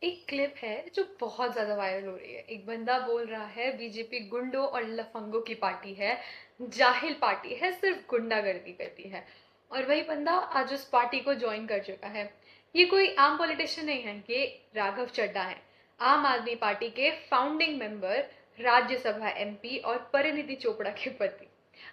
एक क्लिप है जो बहुत ज्यादा वायरल हो रही है। एक बंदा बोल रहा है बीजेपी गुंडों और लफंगों की पार्टी है, जाहिल पार्टी है, सिर्फ गुंडागर्दी करती है। और वही बंदा आज उस पार्टी को ज्वाइन कर चुका है। ये कोई आम पॉलिटिशियन नहीं है, ये राघव चड्ढा है। आम आदमी पार्टी के फाउंडिंग मेंबर, राज्यसभा एमपी और परिणीति चोपड़ा के पति।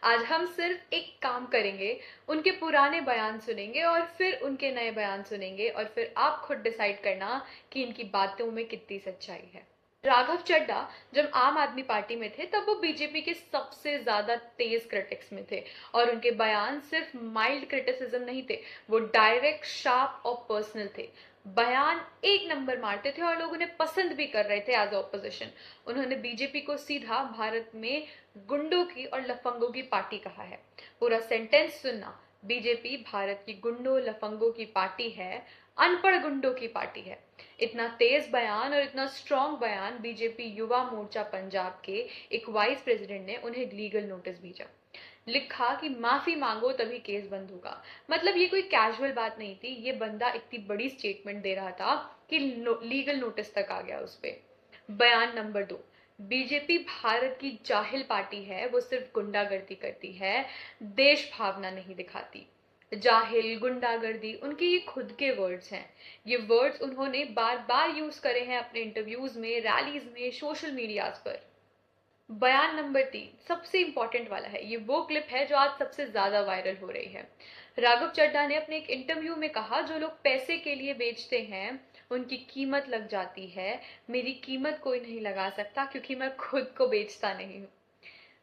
आज हम सिर्फ एक काम करेंगे, उनके पुराने बयान सुनेंगे और फिर उनके नए बयान सुनेंगे और फिर आप खुद डिसाइड करना कि इनकी बातों में कितनी सच्चाई है। राघव चड्ढा जब आम आदमी पार्टी में थे तब वो बीजेपी के सबसे ज्यादा तेज क्रिटिक्स में थे और उनके बयान सिर्फ माइल्ड क्रिटिसिज्म नहीं थे, वो डायरेक्ट, शार्प और पर्सनल थे। बयान एक नंबर मारते थे और लोग उन्हें पसंद भी कर रहे थे एज ऑपोजिशन। उन्होंने बीजेपी को सीधा भारत में गुंडों की और लफंगों की पार्टी कहा है। पूरा सेंटेंस सुनना, बीजेपी भारत की गुंडों लफंगों की पार्टी है, अनपढ़ गुंडों की पार्टी है। इतना तेज बयान और इतना स्ट्रॉन्ग बयान बीजेपी युवा मोर्चा पंजाब के एक वाइस प्रेसिडेंट ने उन्हें लीगल नोटिस भेजा। लिखा कि माफी मांगो तभी केस बंद होगा। मतलब ये कोई कैजुअल बात नहीं थी, ये बंदा इतनी बड़ी स्टेटमेंट दे रहा था कि लीगल नोटिस तक आ गया उस पे। बयान नंबर 2, बीजेपी भारत की जाहिल पार्टी है, वो सिर्फ गुंडागर्दी करती है, देश भावना नहीं दिखाती। जाहिल, गुंडागर्दी, उनके ये खुद के वर्ड्स हैं। ये वर्ड्स उन्होंने बार बार यूज करे हैं अपने इंटरव्यूज में, रैलीज में, सोशल मीडियाज पर। बयान नंबर 3 सबसे इंपॉर्टेंट वाला है। ये वो क्लिप है जो आज सबसे ज्यादा वायरल हो रही है। राघव चड्ढा ने अपने एक इंटरव्यू में कहा, जो लोग पैसे के लिए बेचते हैं उनकी कीमत लग जाती है, मेरी कीमत कोई नहीं लगा सकता क्योंकि मैं खुद को बेचता नहीं हूँ।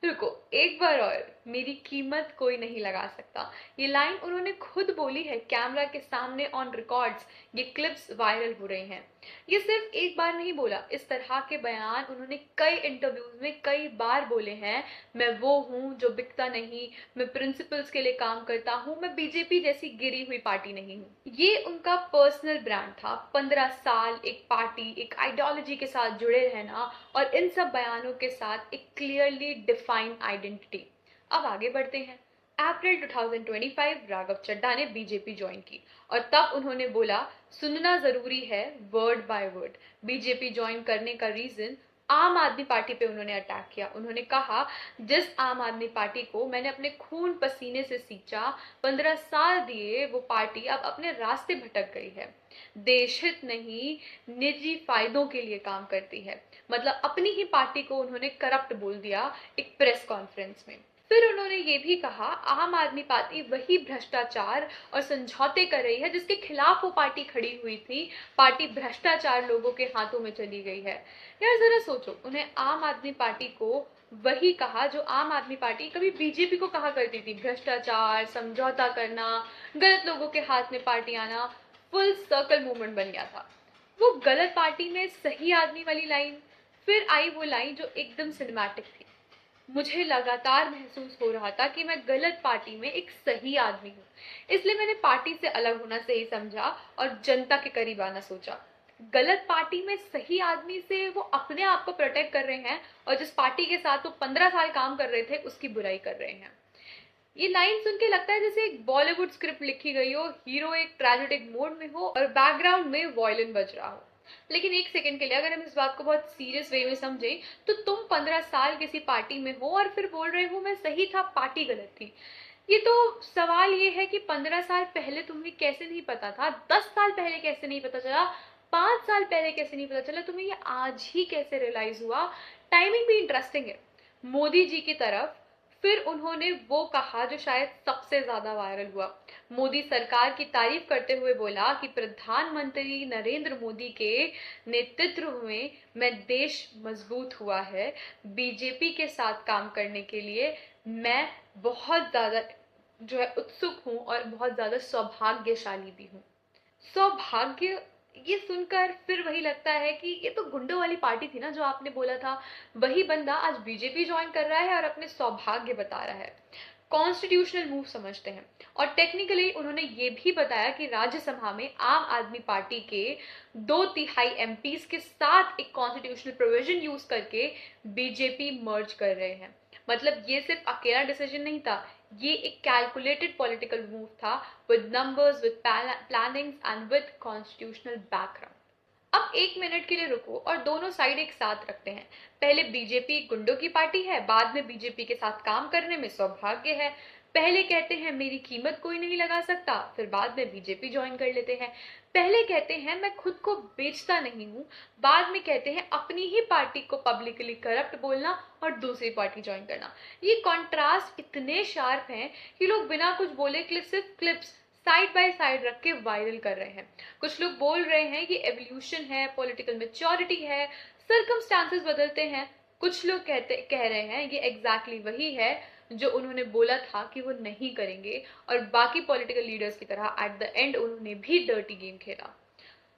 रुको, एक बार और, मेरी कीमत कोई नहीं लगा सकता। ये लाइन उन्होंने खुद बोली है कैमरा के सामने, ऑन रिकॉर्ड्स। ये क्लिप्स वायरल हो रही हैं। ये सिर्फ एक बार नहीं बोला, इस तरह के बयान उन्होंने कई इंटरव्यूज में कई बार बोले हैं। मैं वो हूं जो बिकता नहीं, मैं प्रिंसिपल्स के लिए काम करता हूं, मैं बीजेपी जैसी गिरी हुई पार्टी नहीं हूं। ये उनका पर्सनल ब्रांड था। 15 साल एक पार्टी, एक आइडियोलॉजी के साथ जुड़े रहना और इन सब बयानों के साथ एक क्लियरली डिफाइंड आइडेंटिटी। अब आगे बढ़ते हैं। अप्रैल 2025 राघव चड्ढा ने बीजेपी ज्वाइन की और तब उन्होंने बोला, सुनना जरूरी है, word by word. BJP join करने का रीजन, आम आदमी पार्टी पे उन्होंने अटैक किया। उन्होंने कहा, जिस आम आदमी पार्टी को मैंने अपने खून पसीने से सींचा, 15 साल दिए, वो पार्टी अब अपने रास्ते भटक गई है, देशहित नहीं निजी फायदों के लिए काम करती है। मतलब अपनी ही पार्टी को उन्होंने करप्ट बोल दिया एक प्रेस कॉन्फ्रेंस में। फिर उन्होंने ये भी कहा, आम आदमी पार्टी वही भ्रष्टाचार और समझौते कर रही है जिसके खिलाफ वो पार्टी खड़ी हुई थी। पार्टी भ्रष्टाचार लोगों के हाथों में चली गई है। यार जरा सोचो, उन्हें आम आदमी पार्टी को वही कहा जो आम आदमी पार्टी कभी बीजेपी को कहा करती थी, भ्रष्टाचार, समझौता करना, गलत लोगों के हाथ में पार्टी आना। फुल सर्कल मूवमेंट बन गया था। वो गलत पार्टी में सही आदमी वाली लाइन, फिर आई वो लाइन जो एकदम सिनेमैटिक थी। मुझे लगातार महसूस हो रहा था कि मैं गलत पार्टी में एक सही आदमी हूँ, इसलिए मैंने पार्टी से अलग होना सही समझा और जनता के करीब आना सोचा। गलत पार्टी में सही आदमी से वो अपने आप को प्रोटेक्ट कर रहे हैं और जिस पार्टी के साथ वो 15 साल काम कर रहे थे उसकी बुराई कर रहे हैं। ये लाइन सुन के लगता है जैसे एक बॉलीवुड स्क्रिप्ट लिखी गई हो, हीरो एक ट्रेजेडिक मोड में हो और बैकग्राउंड में वॉयलिन बज रहा हो। लेकिन एक सेकंड के लिए अगर हम इस बात को बहुत सीरियस वे में समझें, तो तुम 15 साल किसी पार्टी में हो और फिर बोल रहे हो मैं सही था, पार्टी गलत थी। ये तो सवाल ये है कि 15 साल पहले तुम्हें कैसे नहीं पता था, 10 साल पहले कैसे नहीं पता चला, 5 साल पहले कैसे नहीं पता चला, तुम्हें ये आज ही कैसे रियलाइज हुआ। टाइमिंग भी इंटरेस्टिंग है। मोदी जी की तरफ फिर उन्होंने वो कहा जो शायद सबसे ज्यादा वायरल हुआ। मोदी सरकार की तारीफ करते हुए बोला कि प्रधानमंत्री नरेंद्र मोदी के नेतृत्व में मैं देश मजबूत हुआ है, बीजेपी के साथ काम करने के लिए मैं बहुत ज्यादा जो है उत्सुक हूँ और बहुत ज्यादा सौभाग्यशाली भी हूँ। सौभाग्य, ये सुनकर फिर वही लगता है कि ये तो गुंडों वाली पार्टी थी ना जो आपने बोला था। वही बंदा आज बीजेपी ज्वाइन कर रहा है और अपने सौभाग्य बता रहा है। कॉन्स्टिट्यूशनल मूव समझते हैं। और टेक्निकली उन्होंने ये भी बताया कि राज्यसभा में आम आदमी पार्टी के 2/3 एमपीज के साथ एक कॉन्स्टिट्यूशनल प्रोविजन यूज करके बीजेपी मर्ज कर रहे हैं। मतलब ये सिर्फ अकेला डिसीजन नहीं था, ये एक कैलकुलेटेड पॉलिटिकल मूव था, with numbers, with plannings and with constitutional background. अब 1 मिनट के लिए रुको और दोनों साइड एक साथ रखते हैं। पहले बीजेपी गुंडों की पार्टी है, बाद में बीजेपी के साथ काम करने में सौभाग्य है। पहले कहते हैं मेरी कीमत कोई नहीं लगा सकता, फिर बाद में बीजेपी ज्वाइन कर लेते हैं। पहले कहते हैं मैं खुद को बेचता नहीं हूं, बाद में कहते हैं अपनी ही पार्टी को पब्लिकली करप्ट बोलना और दूसरी पार्टी ज्वाइन करना। ये कॉन्ट्रास्ट इतने शार्प हैं कि लोग बिना कुछ बोले सिर्फ क्लिप्स साइड बाय साइड रख के वायरल कर रहे हैं। कुछ लोग बोल रहे हैं कि एवोल्यूशन है, पॉलिटिकल मेच्योरिटी है, सर्कमस्टांसेस बदलते हैं। कुछ लोग कह रहे हैं ये एग्जैक्टली वही है जो उन्होंने बोला था कि वो नहीं करेंगे, और बाकी पॉलिटिकल लीडर्स की तरह एट द एंड उन्होंने भी डर्टी गेम खेला।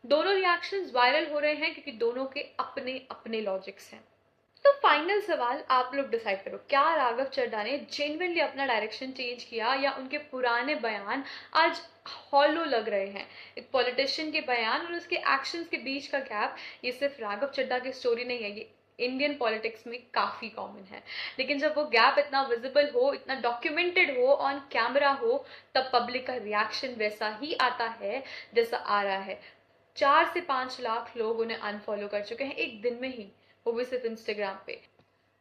दोनों रिएक्शंस वायरल हो रहे हैं क्योंकि दोनों के अपने अपने लॉजिक्स हैं। तो फाइनल सवाल आप लोग डिसाइड करो, क्या राघव चड्ढा ने जेन्युइनली अपना डायरेक्शन चेंज किया या उनके पुराने बयान आज हॉलो लग रहे हैं। एक पॉलिटिशियन के बयान और उसके एक्शंस के बीच का गैप, ये सिर्फ राघव चड्ढा की स्टोरी नहीं है, ये इंडियन पॉलिटिक्स में काफी कॉमन है। लेकिन जब वो गैप इतना विजिबल हो, इतना डॉक्यूमेंटेड हो, ऑन कैमरा हो, तब पब्लिक का रिएक्शन वैसा ही आता है जैसा आ रहा है। 4 से 5 लाख लोग उन्हें अनफॉलो कर चुके हैं एक दिन में ही, वो भी सिर्फ इंस्टाग्राम पे।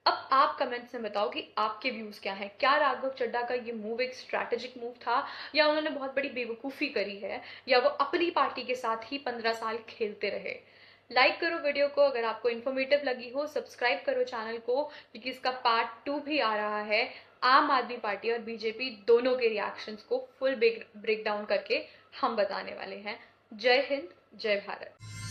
अब आप कमेंट्स में बताओ कि आपके व्यूज क्या हैं। क्या राघव चड्ढा का ये मूव एक स्ट्रैटेजिक मूव था, या उन्होंने बहुत बड़ी बेवकूफ़ी करी है, या वो अपनी पार्टी के साथ ही 15 साल खेलते रहे। लाइक करो वीडियो को अगर आपको इन्फॉर्मेटिव लगी हो, सब्सक्राइब करो चैनल को क्योंकि इसका पार्ट 2 भी आ रहा है। आम आदमी पार्टी और बीजेपी दोनों के रिएक्शंस को फुल ब्रेक डाउन करके हम बताने वाले हैं। जय हिंद, जय भारत।